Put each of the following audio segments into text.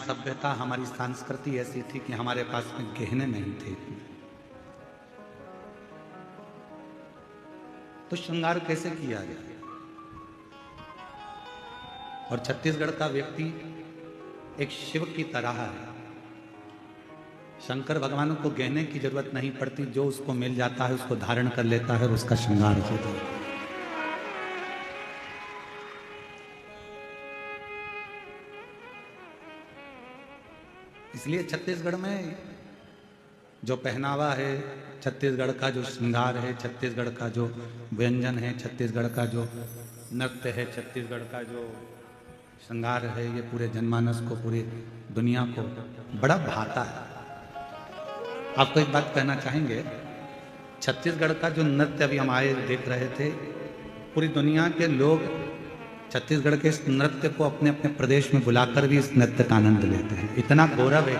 सभ्यता, हमारी संस्कृति ऐसी थी कि हमारे पास में गहने नहीं थे। तो श्रृंगार कैसे किया गया? और छत्तीसगढ़ का व्यक्ति एक शिव की तरह है। शंकर भगवान को गहने की जरूरत नहीं पड़ती, जो उसको मिल जाता है उसको धारण कर लेता है और उसका श्रृंगार होता है। इसलिए छत्तीसगढ़ में जो पहनावा है, छत्तीसगढ़ का जो श्रृंगार है, छत्तीसगढ़ का जो व्यंजन है, छत्तीसगढ़ का जो नृत्य है, छत्तीसगढ़ का जो श्रृंगार है, ये पूरे जनमानस को, पूरी दुनिया को बड़ा भाता है। आपको एक बात कहना चाहेंगे, छत्तीसगढ़ का जो नृत्य अभी हम आए देख रहे थे, पूरी दुनिया के लोग छत्तीसगढ़ के इस नृत्य को अपने अपने प्रदेश में बुलाकर भी इस नृत्य का आनंद लेते हैं। इतना गौरव है।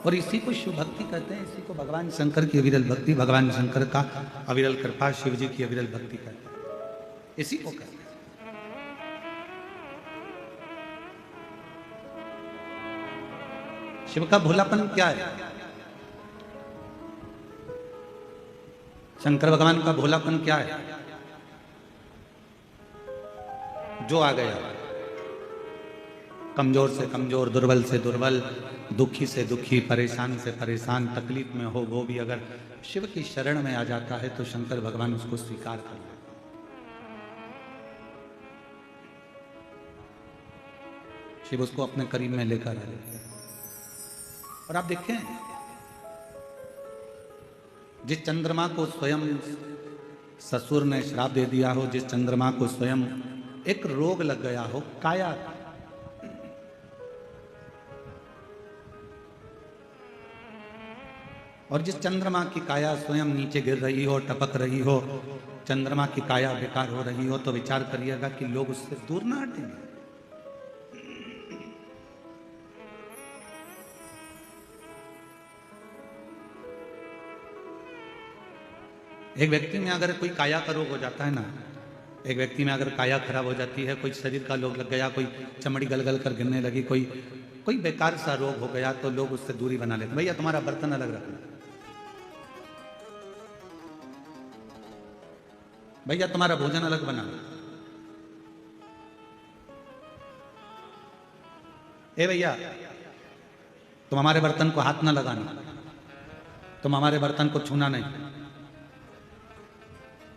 और इसी को शिव भक्ति कहते हैं, इसी को भगवान शंकर की अविरल भक्ति, भगवान शंकर का अविरल कृपा, शिव जी की अविरल भक्ति कहते हैं, इसी को कहते हैं। शिव का भोलापन क्या है? शंकर भगवान का भोलापन क्या है? जो आ गया, कमजोर से कमजोर, दुर्बल से दुर्बल, दुखी से दुखी, परेशान से परेशान, तकलीफ में हो, वो भी अगर शिव की शरण में आ जाता है तो शंकर भगवान उसको स्वीकार कर लेते। शिव उसको अपने करीब में लेकर आ जाते हैं। और आप देखें, जिस चंद्रमा को स्वयं ससुर ने श्राप दे दिया हो, जिस चंद्रमा को स्वयं एक रोग लग गया हो, काया, और जिस चंद्रमा की काया स्वयं नीचे गिर रही हो, टपक रही हो, चंद्रमा की काया बेकार हो रही हो, तो विचार करिएगा कि लोग उससे दूर ना हटेंगे। एक व्यक्ति में अगर कोई काया का रोग हो जाता है ना, एक व्यक्ति में अगर काया खराब हो जाती है, कोई शरीर का रोग लग गया, कोई चमड़ी गल कर गिरने लगी, कोई बेकार सा रोग हो गया, तो लोग उससे दूरी बना लेते। भैया तुम्हारा बर्तन अलग रखना, भैया तुम्हारा भोजन अलग बना, ए भैया तुम हमारे बर्तन को हाथ ना लगाना, तुम हमारे बर्तन को छूना नहीं,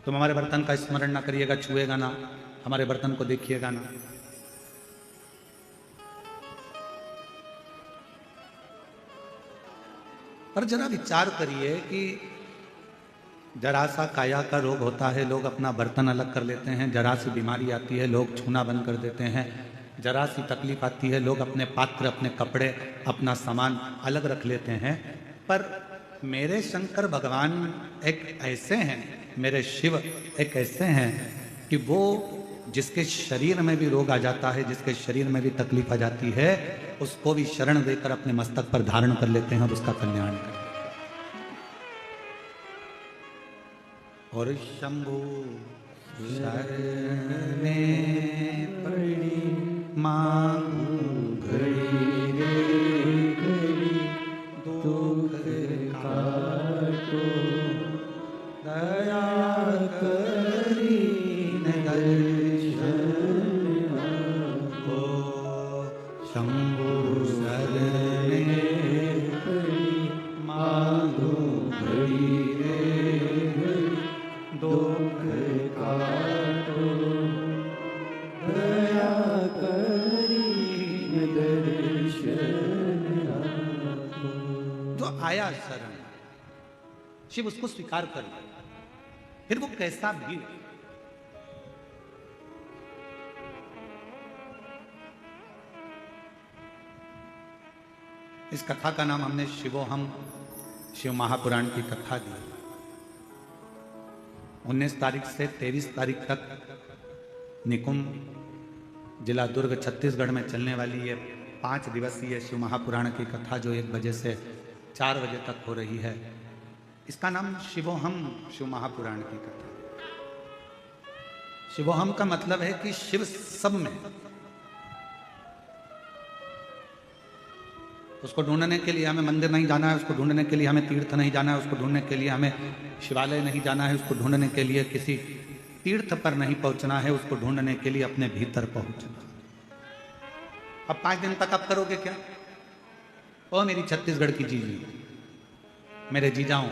तुम हमारे बर्तन का स्मरण ना करिएगा, छुएगा ना, हमारे बर्तन को देखिएगा ना। पर जरा विचार करिए कि जरा सा काया का रोग होता है, लोग अपना बर्तन अलग कर लेते हैं, जरा सी बीमारी आती है, लोग छूना बंद कर देते हैं, जरा सी तकलीफ आती है, लोग अपने पात्र, अपने कपड़े, अपना सामान अलग रख लेते हैं। पर मेरे शंकर भगवान एक ऐसे हैं, मेरे शिव एक ऐसे हैं कि वो जिसके शरीर में भी रोग आ जाता है, जिसके शरीर में भी तकलीफ आ जाती है, उसको भी शरण देकर अपने मस्तक पर धारण कर लेते हैं और उसका कल्याण करते हैं। और शंभु शरण में पड़ी मांगू घड़ी रे घड़ी, दुख काटो दया करी दर्शन को। शंभु शरण में पड़ी मांगू घड़ी रे घड़ी, दुख काटो दया करी दर्शन। जो आया शरण, शिव उसको स्वीकार कर ले, फिर वो कैसा भी। इस कथा का नाम हमने शिवोहम, शिव महापुराण की कथा दी। 19 तारीख से 23 तारीख तक निकुंभ जिला दुर्ग छत्तीसगढ़ में चलने वाली ये 5 दिवसीय शिव महापुराण की कथा, जो 1 बजे से 4 बजे तक हो रही है, इसका नाम शिवोहम, शिव महापुराण की कथा। शिवोहम का मतलब है कि शिव सब में, उसको ढूंढने के लिए हमें मंदिर नहीं जाना है, उसको ढूंढने के लिए हमें तीर्थ नहीं जाना है, उसको ढूंढने के लिए हमें शिवालय नहीं जाना है, उसको ढूंढने के लिए किसी तीर्थ पर नहीं पहुंचना है, उसको ढूंढने के लिए अपने भीतर पहुंचना। अब 5 दिन तक आप करोगे क्या? ओ मेरी छत्तीसगढ़ की जीजी, मेरे जीजाओं,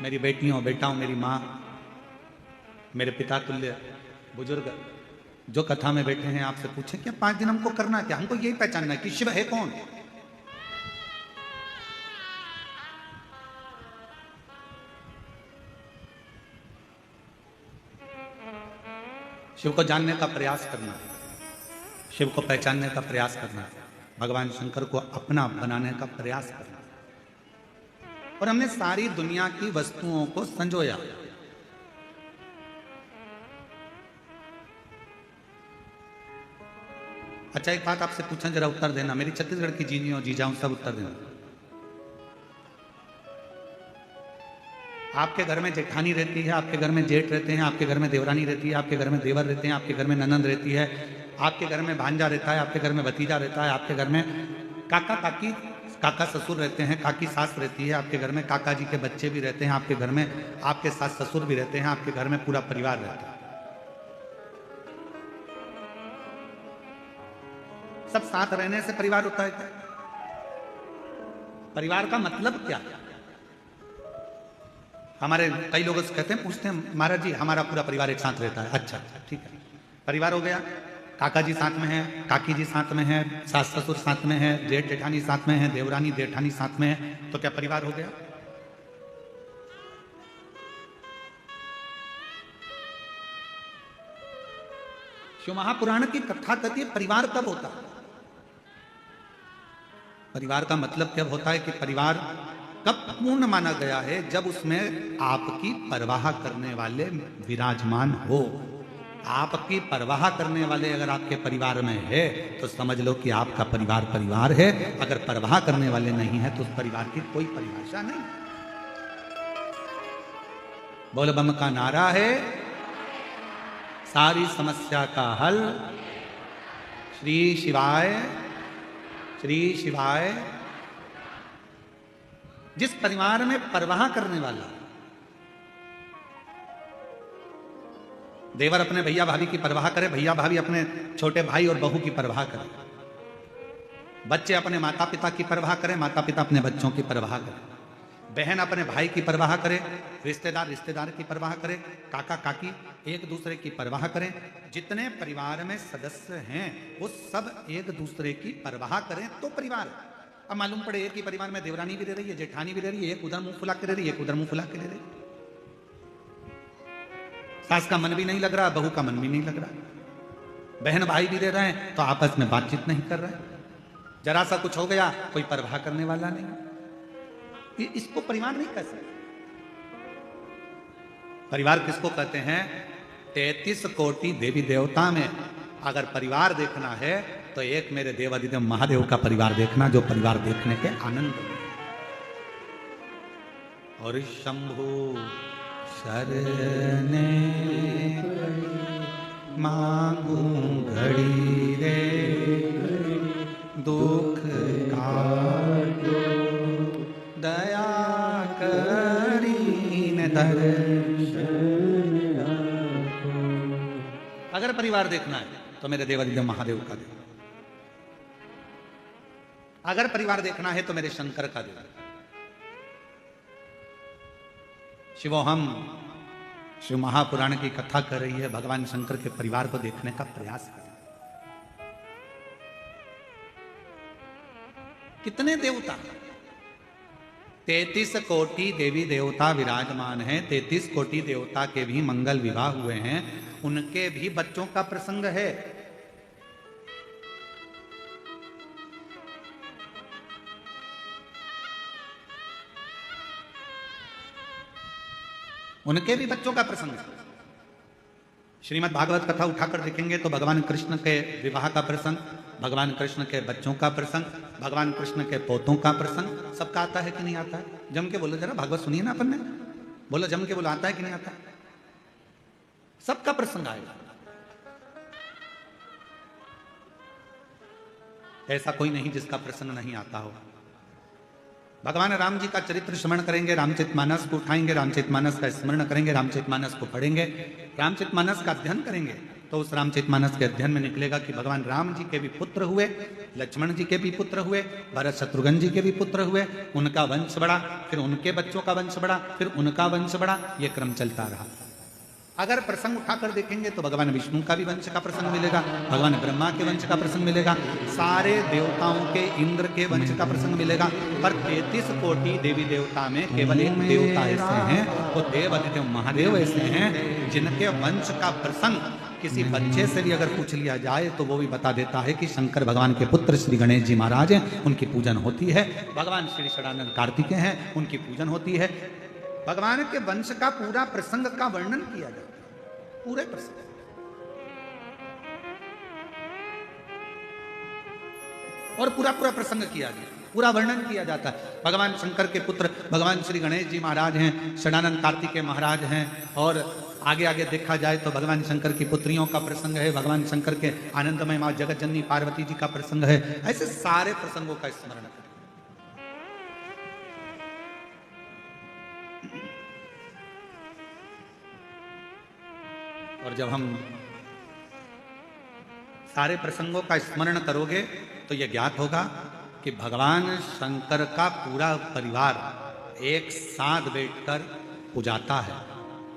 मेरी बेटियों बेटाओं, मेरी माँ, मेरे पिता तुल्य बुजुर्ग जो कथा में बैठे हैं, आपसे पूछे क्या 5 दिन हमको करना क्या? हमको यही पहचानना है कि शिव है कौन। शिव को जानने का प्रयास करना, शिव को पहचानने का प्रयास करना, भगवान शंकर को अपना बनाने का प्रयास करना। और हमने सारी दुनिया की वस्तुओं को संजोया। अच्छा, एक बात आपसे पूछा, जरा उत्तर देना, मेरी छत्तीसगढ़ की जीनियों जीजाओं सब उत्तर देना। आपके घर में जेठानी रहती है, आपके घर में जेठ रहते हैं, आपके घर में देवरानी रहती है, आपके घर में देवर रहते हैं, आपके घर में ननंद रहती है, आपके घर में भांजा रहता है, आपके घर में भतीजा रहता है, आपके घर में काका काकी काका ससुर रहते हैं, काकी सास रहती है, आपके घर में काका जी के बच्चे भी रहते हैं, आपके घर में आपके सास ससुर भी रहते हैं, आपके घर में पूरा परिवार रहता है। सब साथ रहने से परिवार होता है क्या? परिवार का मतलब क्या है? हमारे कई लोग कहते हैं, पूछते हैं महाराज जी हमारा पूरा परिवार एक साथ रहता है। अच्छा ठीक है, परिवार हो गया, काका जी साथ में है, काकी जी साथ में है, सास ससुर साथ में है, जेठ जेठानी साथ में है, देवरानी जेठानी साथ में है, तो क्या परिवार हो गया? शिव महापुराण की कथा कहती है परिवार कब होता है? परिवार का मतलब क्या होता है कि परिवार कब पूर्ण माना गया है? जब उसमें आपकी परवाह करने वाले विराजमान हो। आपकी परवाह करने वाले अगर आपके परिवार में है तो समझ लो कि आपका परिवार परिवार है। अगर परवाह करने वाले नहीं है तो उस परिवार की कोई परिभाषा नहीं। बोल बम का नारा है, सारी समस्या का हल श्री शिवाय, श्री शिवाय। जिस परिवार में परवाह करने वाला, देवर अपने भैया भाभी की परवाह करे, भैया भाभी अपने छोटे भाई और बहू की परवाह करे, बच्चे अपने माता पिता की परवाह करें, माता पिता अपने बच्चों की परवाह करें, बहन अपने भाई की परवाह करे, रिश्तेदार रिश्तेदार की परवाह करे, काका काकी एक दूसरे की परवाह करें। जितने परिवार में सदस्य हैं वो सब एक दूसरे की परवाह करें तो परिवार। अब मालूम पड़े एक ही परिवार में देवरानी भी रह रही है, जेठानी भी रह रही है, एक उधर मुंह फुला के रह रही है, एक उधर मुंह फुला के रह रही है, सास का मन भी नहीं लग रहा, बहू का मन भी नहीं लग रहा, बहन भाई भी रह रहे हैं तो आपस में बातचीत नहीं कर रहे, जरा सा कुछ हो गया कोई परवाह करने वाला नहीं। इसको परिवार नहीं कह सकते। परिवार किसको कहते हैं? 33 कोटि देवी देवता में अगर परिवार देखना है तो एक मेरे देवादिदेव महादेव का परिवार देखना, जो परिवार देखने के आनंद में। और शंभु शरणे मांगू घड़ी रे, दुख काटो दया करीन दर्शन। अगर परिवार देखना है तो मेरे देवादिदेव महादेव का देव, अगर परिवार देखना है तो मेरे शंकर का देव। शिवोहम, शिव महापुराण की कथा कर रही है, भगवान शंकर के परिवार को देखने का प्रयास कर। कितने देवता? 33 कोटि देवी देवता विराजमान हैं। 33 कोटि देवता के भी मंगल विवाह हुए हैं, उनके भी बच्चों का प्रसंग है। उनके भी बच्चों का प्रसंग है। श्रीमद् भागवत कथा उठाकर देखेंगे तो भगवान कृष्ण के विवाह का प्रसंग, भगवान कृष्ण के बच्चों का प्रसंग, भगवान कृष्ण के पोतों का प्रसंग सबका आता है कि नहीं आता है? जम के बोलो, जरा भागवत सुनिए ना अपन ने, बोलो जम के बोलो, आता है कि नहीं आता? सबका प्रसंग आएगा। ऐसा कोई नहीं जिसका प्रसंग नहीं आता हो। भगवान राम जी का चरित्र स्मरण करेंगे, रामचरितमानस को उठाएंगे, रामचरितमानस का स्मरण करेंगे, रामचरितमानस को पढ़ेंगे, रामचरितमानस का अध्ययन करेंगे, तो उस रामचरितमानस के अध्ययन में निकलेगा कि भगवान राम जी के भी पुत्र हुए, लक्ष्मण जी के भी पुत्र हुए, भरत शत्रुघ्न जी के भी पुत्र हुए, उनका वंश बढ़ा, फिर उनके बच्चों का वंश बढ़ा, फिर उनका वंश बढ़ा, ये क्रम चलता रहा। अगर प्रसंग उठाकर देखेंगे तो भगवान विष्णु का भी वंश का प्रसंग मिलेगा, भगवान ब्रह्मा के वंश का प्रसंग मिलेगा, सारे देवताओं के, इंद्र के वंश का प्रसंग मिलेगा। पर 33 कोटि देवी देवता में केवल एक देवता ऐसे हैं, वो देव अधिदेव महादेव ऐसे हैं जिनके वंश का प्रसंग किसी बच्चे से भी अगर पूछ लिया जाए तो वो भी बता देता है कि शंकर भगवान के पुत्र श्री गणेश जी महाराज हैं, उनकी पूजन होती है। भगवान श्री षडानंद कार्तिकेय हैं, उनकी पूजन होती है। भगवान के वंश का पूरा प्रसंग का वर्णन किया जाता है, पूरे प्रसंग, और पूरा प्रसंग किया गया, पूरा वर्णन किया जाता है। भगवान शंकर के पुत्र भगवान श्री गणेश जी महाराज हैं, षडानंद कार्तिकेय महाराज हैं, और आगे आगे देखा जाए तो भगवान शंकर की पुत्रियों का प्रसंग है, भगवान शंकर के आनंदमय मां जगत जननी पार्वती जी का प्रसंग है। ऐसे सारे प्रसंगों का स्मरण करें। और जब हम सारे प्रसंगों का स्मरण करोगे तो यह ज्ञात होगा कि भगवान शंकर का पूरा परिवार एक साथ बैठकर पूजाता है,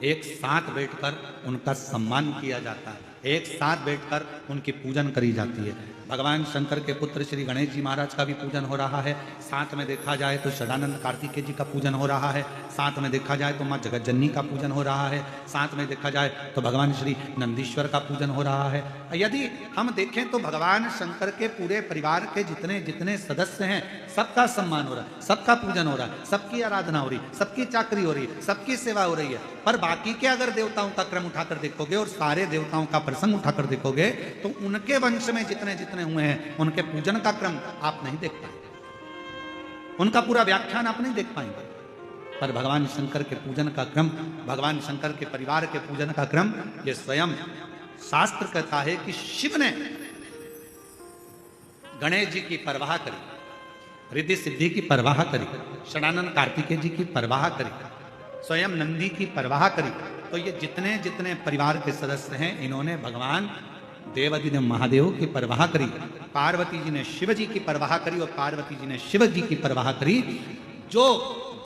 एक साथ बैठकर उनका सम्मान किया जाता है, एक साथ बैठकर उनकी पूजन करी जाती है। भगवान शंकर के पुत्र श्री गणेश जी महाराज का भी पूजन हो रहा है, साथ में देखा जाए तो षडानंद कार्तिकेय जी का पूजन हो रहा है, साथ में देखा जाए तो माँ जगत जननी का पूजन हो रहा है, साथ में देखा जाए तो भगवान श्री नंदीश्वर का पूजन हो रहा है। यदि हम देखें तो भगवान शंकर के पूरे परिवार के जितने जितने सदस्य हैं सबका सम्मान हो रहा है, सबका पूजन हो रहा है, सबकी आराधना हो रही है, सबकी चाकरी हो रही है, सबकी सेवा हो रही है। पर बाकी के अगर देवताओं का क्रम उठाकर देखोगे और सारे देवताओं का प्रसंग उठाकर देखोगे तो उनके वंश में जितने जितने हुए हैं उनके पूजन का क्रम आप नहीं देख पाएंगे, उनका पूरा व्याख्यान आप नहीं देख पाएंगे। पर भगवान शंकर के पूजन का क्रम, भगवान शंकर के परिवार के पूजन का क्रम, ये स्वयं शास्त्र कहता है कि शिव ने गणेश जी की परवाह करी, रिद्धि सिद्धि की परवाह करी, षडानंद कार्तिकेय जी की परवाह करी, स्वयं नंदी की परवाह करी। तो ये जितने जितने परिवार के सदस्य हैं इन्होंने भगवान देवाधिदेव महादेव की परवाह करी। पार्वती जी ने शिव जी की परवाह करी और पार्वती जी ने शिव जी की परवाह करी। जो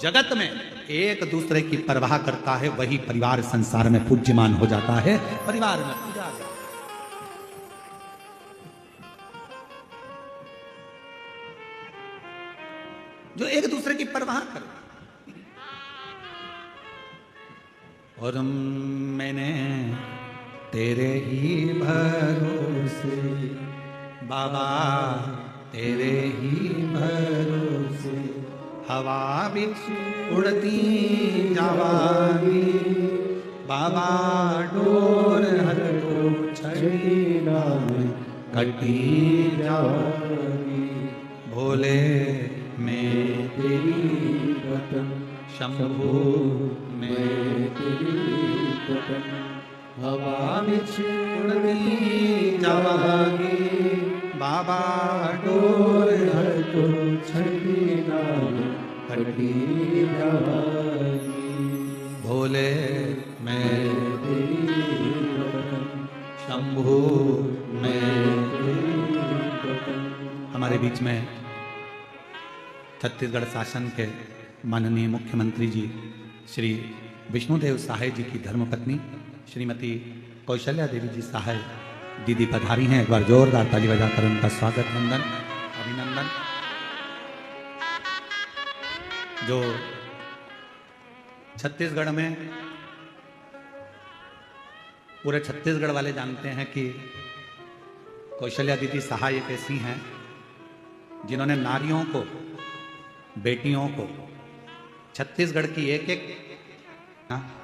जगत में एक दूसरे की परवाह करता है वही परिवार संसार में पूज्यमान हो जाता है, परिवार में पूजा। जो एक दूसरे की परवाह करे। और मैंने तेरे ही भरोसे बाबा, तेरे ही भरोसे हवा बिच उड़ती जवानी बाबा, डोर हर को छड़ी में कटी जवानी। भोले मैं तेरी वतन शंभू, मैं तेरी वतन हवा बिच उड़ती जवानी बाबा, डोर हर को छड़ी में कटी जवानी। भोले मैं तेरी वतन शंभू, मैं तेरी वतन। हमारे बीच में छत्तीसगढ़ शासन के माननीय मुख्यमंत्री जी श्री विष्णुदेव सहाय जी की धर्मपत्नी श्रीमती कौशल्या देवी जी सहाय दीदी पधारी हैं। एक बार जोरदार ताली बजाकर उनका स्वागत, वंदन, अभिनंदन। जो छत्तीसगढ़ में पूरे छत्तीसगढ़ वाले जानते हैं कि कौशल्या दीदी सहाय एक ऐसी हैं जिन्होंने नारियों को, बेटियों को, छत्तीसगढ़ की एक एक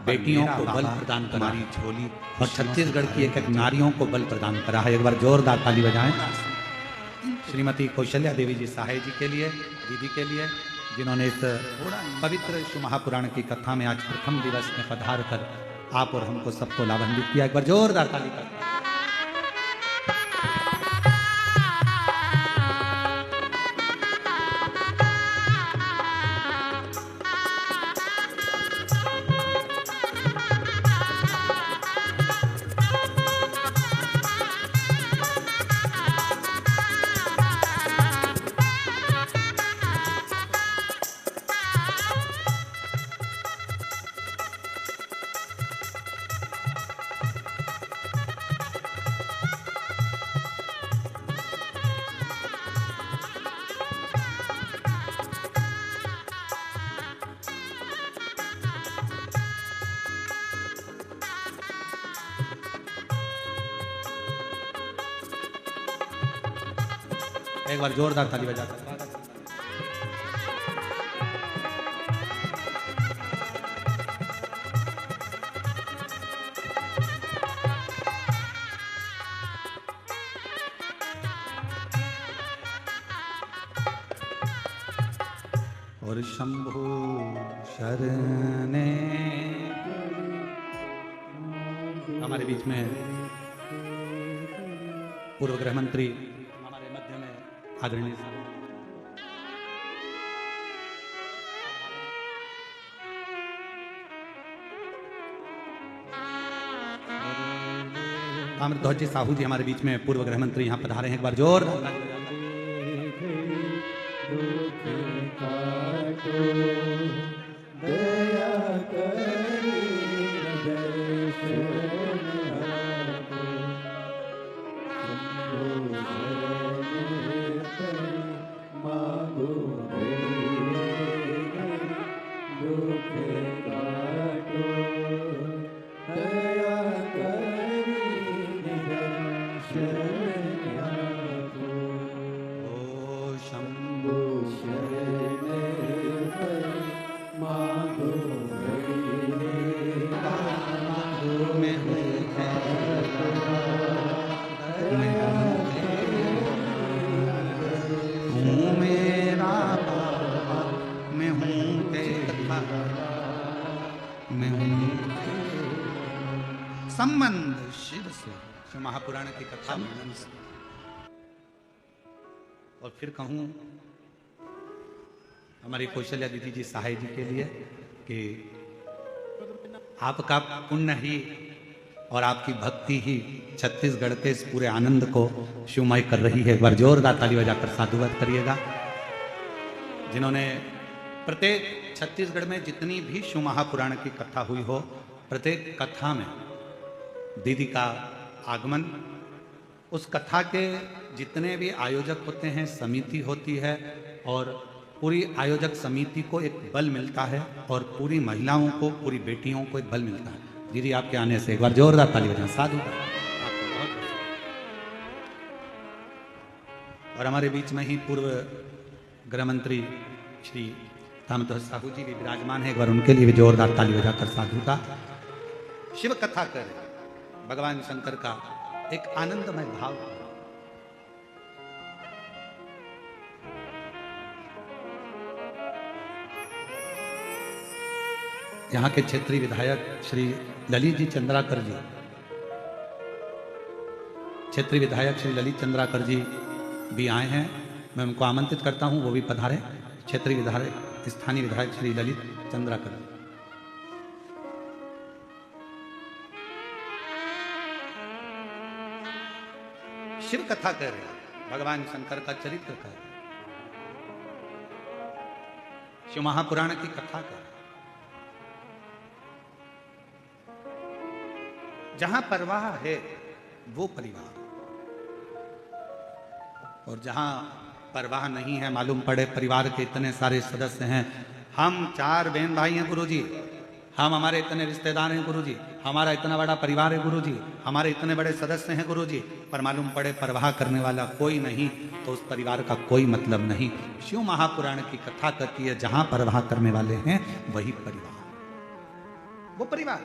बेटियों को बल प्रदान करा, झोली, और छत्तीसगढ़ की एक एक नारियों को बल प्रदान करा है। एक बार जोरदार ताली बजाएं श्रीमती कौशल्या देवी जी सहाय जी के लिए, दीदी के लिए, जिन्होंने इस पवित्र शिव महापुराण की कथा में आज प्रथम दिवस में पधार कर आप और हमको सबको लाभान्वित किया। एक बार जोरदार ताली कर। एक बार जोरदार ताली बजाकर स्वागत। और शंभु शरणे हमारे बीच में पूर्व गृह मंत्री हमारे मध्य में आदरणीय ताम्रध्वज जी साहू जी हमारे बीच में पूर्व गृह मंत्री यहाँ पधारे हैं। एक बार जोर संबंध शिव से, शिव महापुराण की कथा वर्णन से। और फिर कहूं हमारी कौशल्या दीदी जी सहाय जी के लिए कि आपका पुण्य ही और आपकी भक्ति ही छत्तीसगढ़ के इस पूरे आनंद को शिवमय कर रही है। एक बार जोरदार ताली बजाकर साधुवाद करिएगा। जिन्होंने प्रत्येक छत्तीसगढ़ में जितनी भी शिव महापुराण की कथा हुई हो, प्रत्येक कथा में दीदी का आगमन, उस कथा के जितने भी आयोजक होते हैं, समिति होती है, और पूरी आयोजक समिति को एक बल मिलता है और पूरी महिलाओं को, पूरी बेटियों को एक बल मिलता है। दीदी आपके आने से एक बार जोरदार ताली बजाएं। साधु। और हमारे बीच में ही पूर्व गृह मंत्री श्री ताम्रध्वज साहू जी भी विराजमान है। एक बार उनके लिए भी जोरदार ताली बजाकर साधुता। शिव कथा कर भगवान शंकर का एक आनंदमय भाव। यहाँ के क्षेत्रीय विधायक श्री ललित जी चंद्राकर जी, क्षेत्रीय विधायक श्री ललित चंद्राकर जी भी आए हैं। मैं उनको आमंत्रित करता हूं, वो भी पधारे। क्षेत्रीय विधायक, स्थानीय विधायक श्री ललित चंद्राकर। शिव कथा कर रहे, भगवान शंकर का चरित्र कर, शिव महापुराण की कथा कर। जहां परवाह है वो परिवार, और जहां परवाह नहीं है, मालूम पड़े परिवार के इतने सारे सदस्य हैं, हम 4 बहन भाई हैं गुरुजी, हम हमारे इतने रिश्तेदार हैं गुरुजी, हमारा इतना बड़ा परिवार है गुरुजी, हमारे इतने बड़े सदस्य हैं गुरुजी, पर मालूम पड़े परवाह करने वाला कोई नहीं, तो उस परिवार का कोई मतलब नहीं। शिव महापुराण की कथा कहती है जहां परवाह करने वाले हैं वही परिवार, वो परिवार।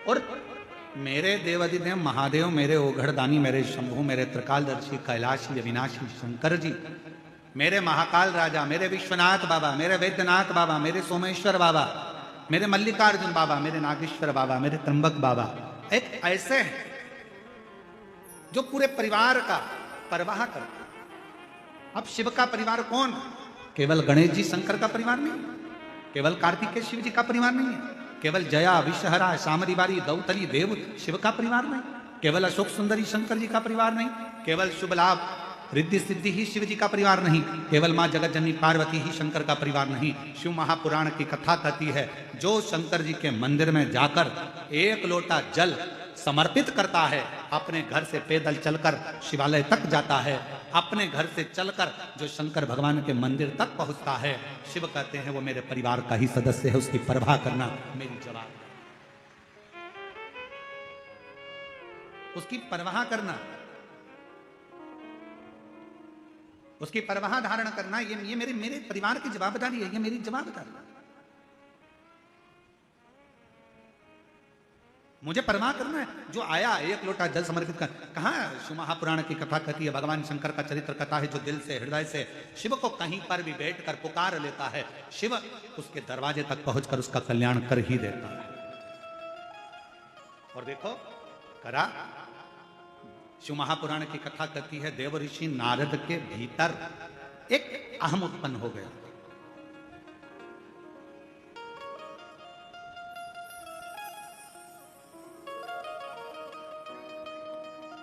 और मेरे देवादिदेव महादेव, मेरे ओघड़दानी, मेरे शंभु, मेरे त्रिकालदर्शी कैलाशी अविनाशी शंकर जी, मेरे महाकाल राजा, मेरे विश्वनाथ बाबा, मेरे वैद्यनाथ बाबा, मेरे सोमेश्वर बाबा, मेरे मल्लिकार्जुन बाबा, मेरे नागेश्वर बाबा, मेरे त्र्यंबक बाबा, एक ऐसे हैं जो पूरे परिवार का परवाह करते। अब शिव का परिवार कौन? केवल गणेश जी शंकर का परिवार नहीं, केवल कार्तिकेय शिव जी का परिवार नहीं है, केवल जया विषहरा शामरी बारी दौतली देव शिव का परिवार नहीं, केवल अशोक सुंदरी शंकर जी का परिवार नहीं, केवल शुभ लाभ रिद्धि सिद्धि ही शिव जी का परिवार नहीं, केवल माँ जगत जननी पार्वती ही शंकर का परिवार नहीं। शिव महापुराण की कथा कहती है जो शंकर जी के मंदिर में जाकर 1 लोटा जल समर्पित करता है अपने घर से पैदल चलकर शिवालय तक जाता है, अपने घर से चलकर जो शंकर भगवान के मंदिर तक पहुंचता है, शिव कहते हैं वो मेरे परिवार का ही सदस्य है, उसकी परवाह करना मेरी जवाब, उसकी परवाह करना, उसकी परवाह धारण करना, ये मेरे परिवार की जवाबदारी है, ये मेरी जवाबदारी है। मुझे परवाह करना है। जो आया एक लोटा जल समर्पित कर, कहाँ शिव महापुराण की कथा कहती है, भगवान शंकर का चरित्र कथा है, जो दिल से हृदय से शिव को कहीं पर भी बैठकर पुकार लेता है, शिव उसके दरवाजे तक पहुंचकर उसका कल्याण कर ही देता है। और देखो करा, शिव महापुराण की कथा कहती है देव ऋषि नारद के भीतर एक अहम उत्पन्न हो गया।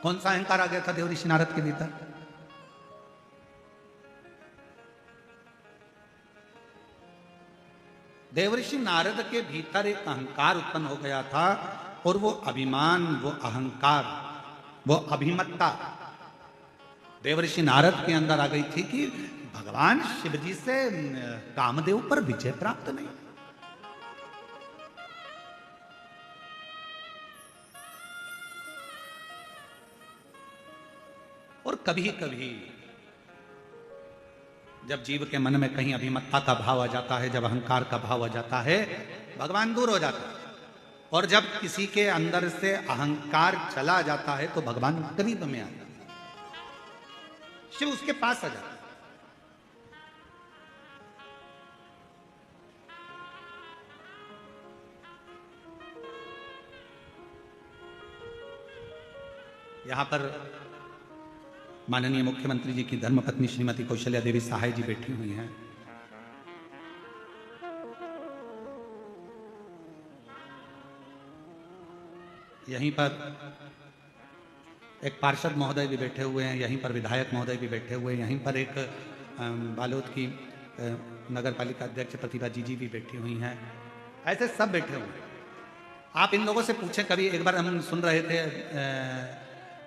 कौन सा अहंकार आ गया था देव ऋषि नारद के भीतर? देव ऋषि नारद के भीतर एक अहंकार उत्पन्न हो गया था, और वो अभिमान, वो अहंकार, वो अभिमत्ता देव ऋषि नारद के अंदर आ गई थी कि भगवान शिव जी से कामदेव पर विजय प्राप्त नहीं। और कभी कभी जब जीव के मन में कहीं अभिमत्ता का भाव आ जाता है, जब अहंकार का भाव आ जाता है, भगवान दूर हो जाता है। और जब किसी के अंदर से अहंकार चला जाता है तो भगवान करीब में आता है, शिव उसके पास आ जाता है। यहां पर माननीय मुख्यमंत्री जी की धर्मपत्नी श्रीमती कौशल्या देवी सहाय जी बैठी हुई हैं। यहीं पर एक पार्षद महोदय भी बैठे हुए हैं, यहीं पर विधायक महोदय भी बैठे हुए हैं, यहीं पर एक बालोद की नगर पालिका अध्यक्ष प्रतिभा जी भी बैठी हुई हैं। ऐसे सब बैठे हुए हैं। आप इन लोगों से पूछें, कभी एक बार हम सुन रहे थे,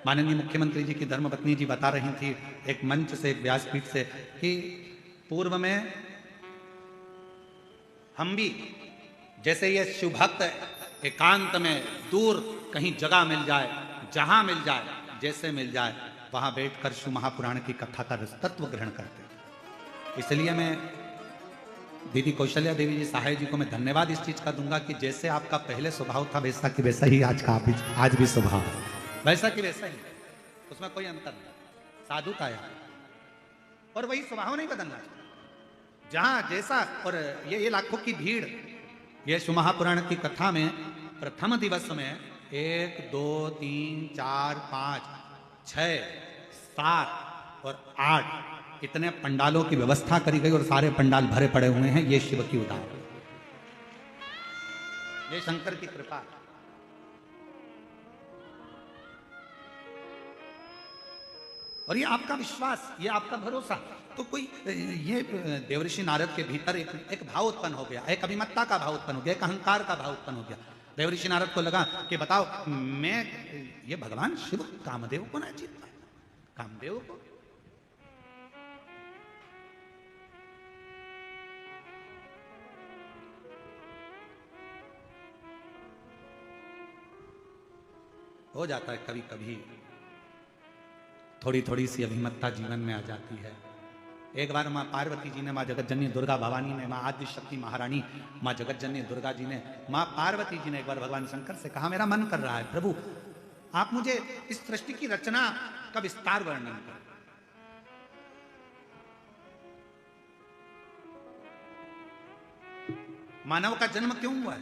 माननीय मुख्यमंत्री जी की धर्मपत्नी जी बता रही थी एक मंच से, एक व्यासपीठ से, कि पूर्व में हम भी जैसे ये शिव भक्त एकांत में दूर कहीं जगह मिल जाए, जहां मिल जाए, जैसे मिल जाए, वहां बैठकर शिव महापुराण की कथा का रसतत्व ग्रहण करते। इसलिए मैं दीदी कौशल्या देवी जी सहाय जी को मैं धन्यवाद इस चीज का दूंगा कि जैसे आपका पहले स्वभाव था वैसा कि वैसा ही आज भी स्वभाव है, वैसा कि वैसा ही, उसमें कोई अंतर नहीं, साधुता है। और वही स्वभाव नहीं बदलना चाहिए, जहां जैसा। और ये लाखों की भीड़, ये शिव महापुराण की कथा में प्रथम दिवस में 1 2 3 4 5 6 7 और 8 इतने पंडालों की व्यवस्था करी गई, और सारे पंडाल भरे पड़े हुए हैं। ये शिव की उदाहरण, ये शंकर की कृपा। और ये आपका विश्वास, ये आपका भरोसा। तो कोई ये देवऋषि नारद के भीतर एक भाव उत्पन्न हो गया, एक अभिमत्ता का भाव उत्पन्न हो गया, एक अहंकार का भाव उत्पन्न हो गया। देवऋषि नारद को लगा कि बताओ, मैं ये भगवान शिव कामदेव को ना जीत पाए, कामदेव को। हो जाता है कभी कभी, थोड़ी थोड़ी सी अभिमत्ता जीवन में आ जाती है। एक बार माँ पार्वती जी ने, माँ जगतजननी दुर्गा भवानी ने, माँ आदि शक्ति महारानी, माँ जगतजननी दुर्गा जी ने, माँ पार्वती जी ने एक बार भगवान शंकर से कहा, मेरा मन कर रहा है प्रभु, आप मुझे इस सृष्टि की रचना का विस्तार वर्णन करें। मानव का जन्म क्यों हुआ है?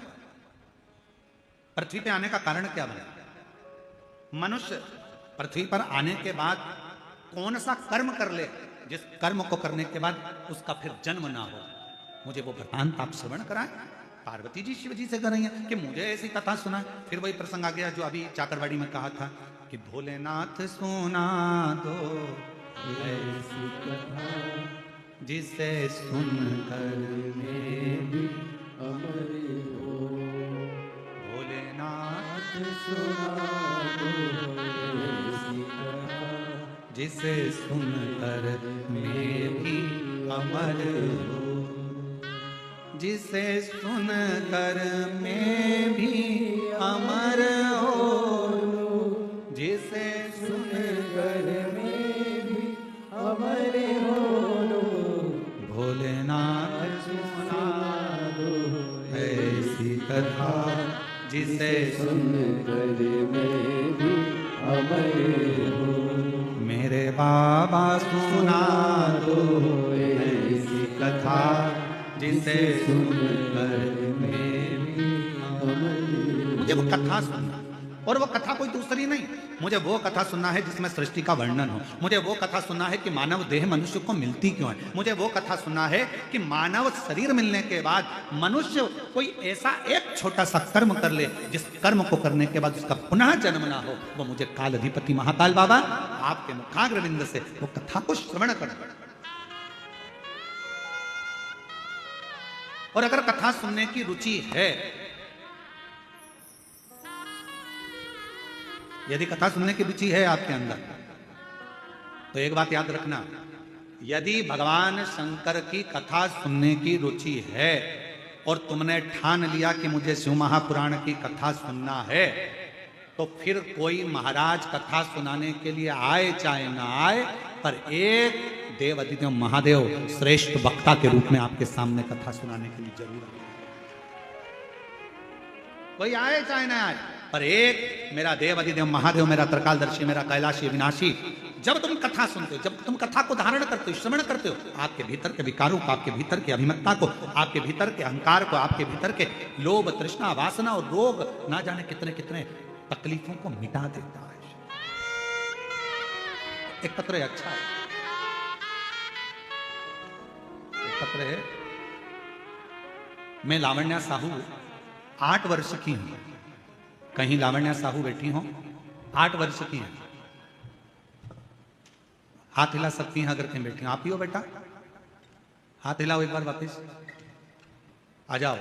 पृथ्वी पे आने का कारण क्या बना? मनुष्य पृथ्वी पर आने के बाद कौन सा कर्म कर ले जिस कर्म को करने के बाद उसका फिर जन्म ना हो? मुझे वो वृतांत आप श्रवण कराएं। पार्वती जी शिव जी से कर रही हैं कि मुझे ऐसी कथा सुना। फिर वही प्रसंग आ गया जो अभी चाकरवाड़ी में कहा था कि भोलेनाथ सुना दो ऐसी कथा जिसे सुनकर मैं भी अमर हो। भोलेनाथ सुना दो जिसे सुनकर मैं भी अमर हो, जिसे सुनकर मैं भी अमर हो, जिसे सुनकर मैं भी अमर हो। भोलेनाथ सुना दो ऐसी कथा, जिसे सुनकर मैं भी अमर हो। मेरे बाबा सुना दो ऐसी कथा, जिसे सुनकर मैं भी अमर हो। मुझे वो कथा सुनना, और वो कथा कोई दूसरी नहीं, मुझे वो कथा सुनना है जिसमें सृष्टि का वर्णन हो। मुझे वो कथा सुनना है कि मानव देह मनुष्य को मिलती क्यों है। मुझे वो कथा सुनना है कि मानव शरीर मिलने के बाद मनुष्य कोई ऐसा एक छोटा सा कर्म कर ले, जिस कर्म को करने के बाद उसका पुनः जन्म ना हो। वो मुझे काल अधिपति महाकाल बाबा आपके मुखाग्रविंद से वो कथा को श्रवण करना। और अगर कथा सुनने की रुचि है, यदि कथा सुनने की रुचि है आपके अंदर, तो एक बात याद रखना, यदि भगवान शंकर की कथा सुनने की रुचि है और तुमने ठान लिया कि मुझे शिव महापुराण की कथा सुनना है, तो फिर कोई महाराज कथा सुनाने के लिए आए चाहे ना आए, पर एक देव अधिदेव महादेव श्रेष्ठ वक्ता के रूप में आपके सामने कथा सुनाने के लिए जरूर आए। कोई आए चाहे ना आए, पर एक मेरा देव अधिदेव महादेव, मेरा त्रिकालदर्शी, मेरा कैलाशी विनाशी, जब तुम कथा सुनते हो, जब तुम कथा को धारण करते हो, श्रवण करते हो, आपके भीतर के विकारों को, आपके भीतर की अभिमत्ता को, आपके भीतर के अहंकार को, आपके भीतर के लोभ तृष्णा वासना और रोग, ना जाने कितने कितने तकलीफों को मिटा देता है। एक पत्र है, अच्छा है, एक पत्र है। मैं लावण्या साहू 8 वर्ष की हूं। कहीं लावण्या साहू बैठी हो, 8 वर्ष की है। हाथ हिला सकती हैं अगर कहीं बैठी हो। आप ही हो बेटा, हाथ हिलाओ एक बार वापस। आ जाओ,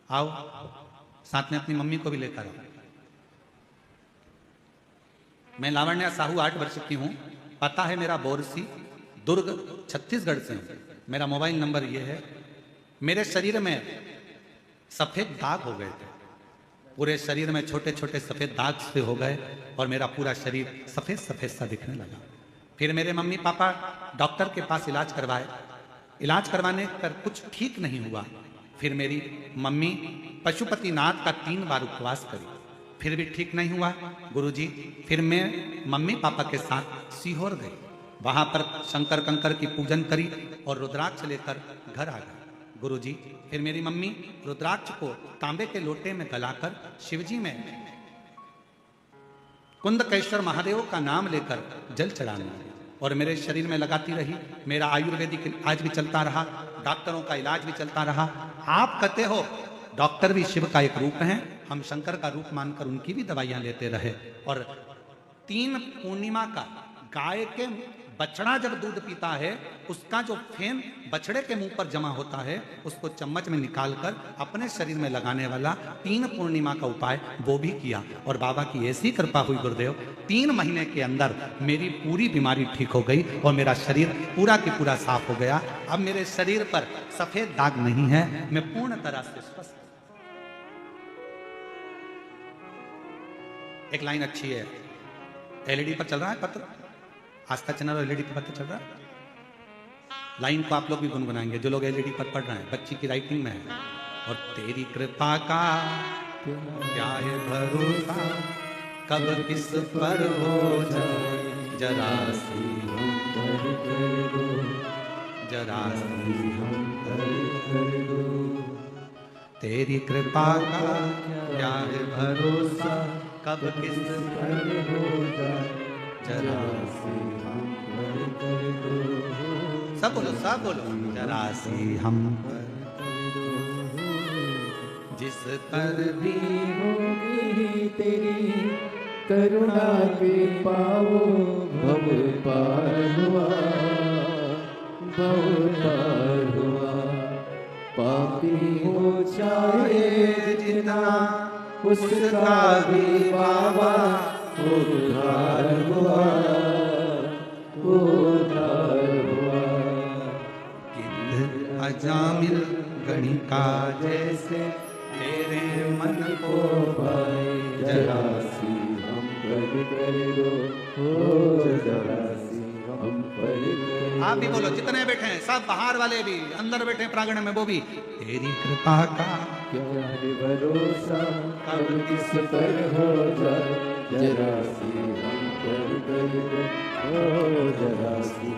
आओ, साथ में अपनी मम्मी को भी लेकर आओ। मैं लावण्या साहू 8 वर्ष की हूं। पता है मेरा बोरसी, दुर्ग, छत्तीसगढ़ से हूं। मेरा मोबाइल नंबर यह है। मेरे शरीर में सफेद दाग हो गए थे, पूरे शरीर में छोटे छोटे सफेद दाग से हो गए और मेरा पूरा शरीर सफेद सफेद सा दिखने लगा। फिर मेरे मम्मी पापा डॉक्टर के पास इलाज करवाए। इलाज करवाने पर कुछ ठीक नहीं हुआ। फिर मेरी मम्मी पशुपतिनाथ का 3 बार उपवास करी, फिर भी ठीक नहीं हुआ गुरुजी। फिर मैं मम्मी पापा के साथ सीहोर गई, वहां पर शंकर कंकर की पूजन करी और रुद्राक्ष लेकर घर आ गई गुरुजी। फिर मेरी मम्मी रुद्राक्ष को तांबे के लोटे में गलाकर शिवजी में कुंदकेश्वर महादेव का नाम लेकर जल चढ़ाने लगी और मेरे शरीर में लगाती रही। मेरा आयुर्वेदिक आज भी चलता रहा, डॉक्टरों का इलाज भी चलता रहा। आप कहते हो डॉक्टर भी शिव का एक रूप है, हम शंकर का रूप मानकर उनकी भी दवाइयां लेते रहे। और 3 पूर्णिमा का गाय के बछड़ा जब दूध पीता है, उसका जो फेन बछड़े के मुंह पर जमा होता है, उसको चम्मच में निकालकर अपने शरीर में लगाने वाला 3 पूर्णिमा का उपाय वो भी किया। और बाबा की ऐसी कृपा हुई गुरुदेव, 3 महीने के अंदर मेरी पूरी बीमारी ठीक हो गई और मेरा शरीर पूरा की पूरा साफ हो गया। अब मेरे शरीर पर सफेद दाग नहीं है, मैं पूर्ण तरह से स्वस्थ। एक लाइन अच्छी है, एलईडी पर चल रहा है पत्र, आस्था चैनल एलईडी पर पत्र चल रहा है। लाइन को आप लोग भी गुनगुनाएंगे जो लोग एलईडी पर पढ़ रहे हैं, बच्ची की राइटिंग में है। और तेरी कृपा का क्या है भरोसा, कब किस पर हो जाए जरा सी हम पर कर दो, जरा सी हम पर कर दो। तेरी कृपा का क्या है भरोसा, कब किस पर हो जाए जरा सी हम पर कर दो। सब बोलो, सब बोलो, जरा सी हम पर कर दो। जिस पर भी होगी तेरी करुणा के पाओ, भव पार हुआ, भव पार हुआ। पापी हो चाहे जितना, उसका भी बाबा उद्धार हुआ। अजामिल गणिका जैसे तेरे मन को भाई जरा सी हम पर कर दो, हो जरा सी हम पर कर आप भी बोलो, जितने बैठे हैं सब, बाहर वाले भी, अंदर बैठे हैं प्रांगण में वो भी, तेरी कृपा का क्या है भरोसा अब किस पर हो जाए, जरा सी हम पर कर दो, हो जरा सी